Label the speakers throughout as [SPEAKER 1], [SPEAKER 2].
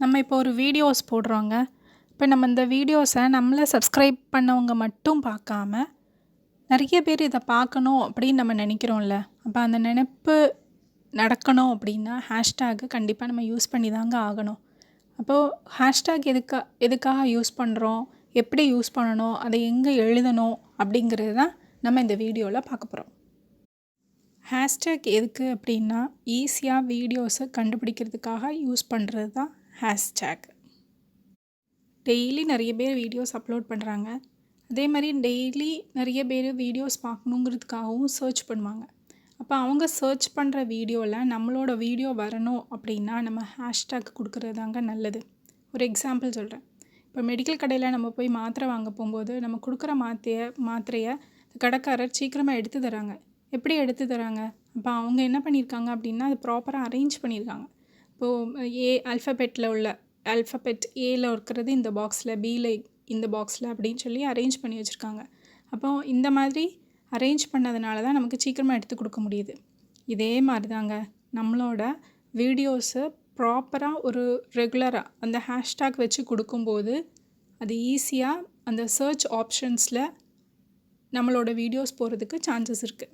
[SPEAKER 1] நம்ம இப்போ ஒரு வீடியோஸ் போடுறோங்க. இப்போ நம்ம இந்த வீடியோஸை நம்மள சப்ஸ்கிரைப் பண்ணவங்க மட்டும் பார்க்காம, நெறைய பேர் இத பார்க்கணும் அப்படின்னு நம்ம நெனைக்கிறோம்ல. அப்ப அந்த நெனப்பு நடக்கணும் அப்படின்னா, ஹேஷ்டேக் கண்டிப்பா நம்ம யூஸ் பண்ணி தாங்க ஆகணும். அப்போ ஹேஷ்டேக் எதுக்காக யூஸ் பண்றோம்? எப்படி யூஸ் பண்ணணும்? அதை எங்க எழுதணும்? அப்படிங்கிறது தான் நம்ம இந்த வீடியோல பார்க்க போறோம். ஹேஷ்டேக் எதுக்கு அப்படின்னா, ஈஸியா வீடியோஸை கண்டுபிடிக்கிறதுக்காக யூஸ் பண்ணுறது தான் ஹேஷ்டேக். டெய்லி நிறைய பேர் வீடியோஸ் அப்லோட் பண்ணுறாங்க. அதே மாதிரி டெய்லி நிறைய பேர் வீடியோஸ் பார்க்கணுங்கிறதுக்காகவும் சர்ச் பண்ணுவாங்க. அப்போ அவங்க சர்ச் பண்ணுற வீடியோவில் நம்மளோட வீடியோ வரணும் அப்படின்னா நம்ம ஹேஷ்டேக் கொடுக்குறது தாங்க நல்லது. ஒரு எக்ஸாம்பிள் சொல்கிறேன். இப்போ மெடிக்கல் கடையில் நம்ம போய் மாத்திரை வாங்க போகும்போது நம்ம கொடுக்குற மாத்திரையை கடைக்காரர் சீக்கிரமாக எடுத்து தராங்க. எப்படி எடுத்து தராங்க? அப்போ அவங்க என்ன பண்ணியிருக்காங்க அப்படின்னா அது ப்ராப்பராக அரேஞ்ச் பண்ணியிருக்காங்க. இப்போது ஆல்ஃபபெட் ஏல இருக்கிறது இந்த பாக்ஸில், பியில் இந்த பாக்ஸில் அப்படின்னு சொல்லி அரேஞ்ச் பண்ணி வச்சுருக்காங்க. அப்போ இந்த மாதிரி அரேஞ்ச் பண்ணதுனால தான் நமக்கு சீக்கிரமாக எடுத்து கொடுக்க முடியுது. இதே மாதிரி தாங்க நம்மளோட வீடியோஸு ப்ராப்பராக ஒரு ரெகுலராக அந்த ஹேஷ்டேக் வச்சு கொடுக்கும்போது அது ஈஸியாக அந்த சர்ச் ஆப்ஷன்ஸில் நம்மளோட வீடியோஸ் போகிறதுக்கு சான்சஸ் இருக்குது.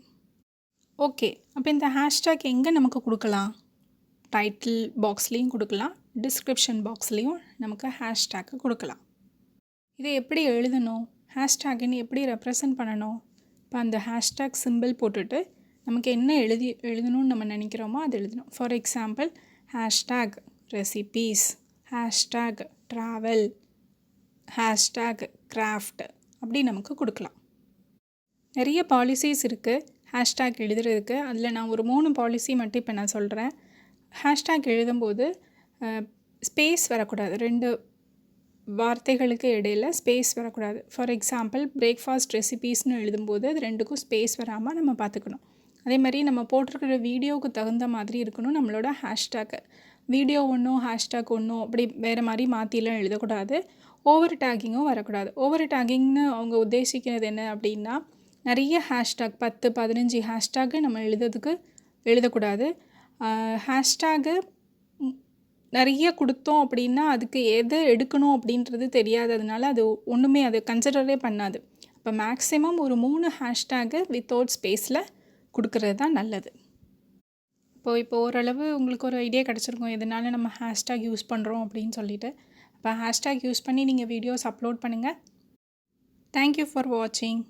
[SPEAKER 1] ஓகே, அப்போ இந்த ஹேஷ்டேக் எங்கே நமக்கு கொடுக்கலாம்? டைட்டில் பாக்ஸ்லேயும் கொடுக்கலாம், டிஸ்கிரிப்ஷன் பாக்ஸ்லேயும் நமக்கு ஹேஷ்டேக்கு கொடுக்கலாம். இதை எப்படி எழுதணும்? ஹேஷ்டேக்குன்னு எப்படி ரெப்ரசன்ட் பண்ணணும்? இப்போ அந்த ஹேஷ்டேக் சிம்பிள் போட்டுட்டு நமக்கு என்ன எழுதணும்னு நம்ம நினைக்கிறோமோ அது எழுதணும். For example hashtag recipes, hashtag travel, hashtag craft அப்படி நமக்கு கொடுக்கலாம். நிறைய பாலிசிஸ் இருக்குது ஹேஷ்டேக் எழுதுறதுக்கு. அதில் நான் ஒரு 3 பாலிசி மட்டும் இப்போ நான் சொல்கிறேன். ஹேஷ்டேக் எழுதும்போது ஸ்பேஸ் வரக்கூடாது. 2 வார்த்தைகளுக்கு இடையில் ஸ்பேஸ் வரக்கூடாது. ஃபார் எக்ஸாம்பிள் பிரேக்ஃபாஸ்ட் ரெசிபீஸ்னு எழுதும்போது அது 2க்கும் ஸ்பேஸ் வராமல் நம்ம பார்த்துக்கணும். அதே மாதிரி நம்ம போட்டிருக்கிற வீடியோவுக்கு தகுந்த மாதிரி இருக்கணும் நம்மளோட ஹேஷ்டேக்கு. வீடியோ ஒன்றும் ஹேஷ்டேக் ஒன்றும் அப்படி வேறு மாதிரி மாற்றிலாம் எழுதக்கூடாது. ஓவர் டேக்கிங்கும் வரக்கூடாது. ஓவர் டேக்கிங்னு அவங்க உத்தேசிக்கிறது என்ன அப்படின்னா, நிறைய ஹேஷ்டேக் 10-15 ஹேஷ்டேக்கு நம்ம எழுதக்கூடாது. ஹேஷ்டேக்கு நிறைய கொடுத்தோம் அப்படின்னா அதுக்கு எது எடுக்கணும் அப்படின்றது தெரியாததுனால அது ஒன்றுமே அது கன்சிடரே பண்ணாது. அப்போ மேக்ஸிமம் ஒரு 3 ஹேஷ்டேக்கு வித்தவுட் ஸ்பேஸில் கொடுக்கறது தான் நல்லது. இப்போ ஓரளவு உங்களுக்கு ஒரு ஐடியா கிடச்சிருக்கும் எதனால நம்ம ஹேஷ்டேக் யூஸ் பண்ணுறோம் அப்படின்னு சொல்லிட்டு. அப்போ ஹேஷ்டேக் யூஸ் பண்ணி நீங்கள் வீடியோஸ் அப்லோட் பண்ணுங்கள். தேங்க்யூ ஃபார் வாட்சிங்.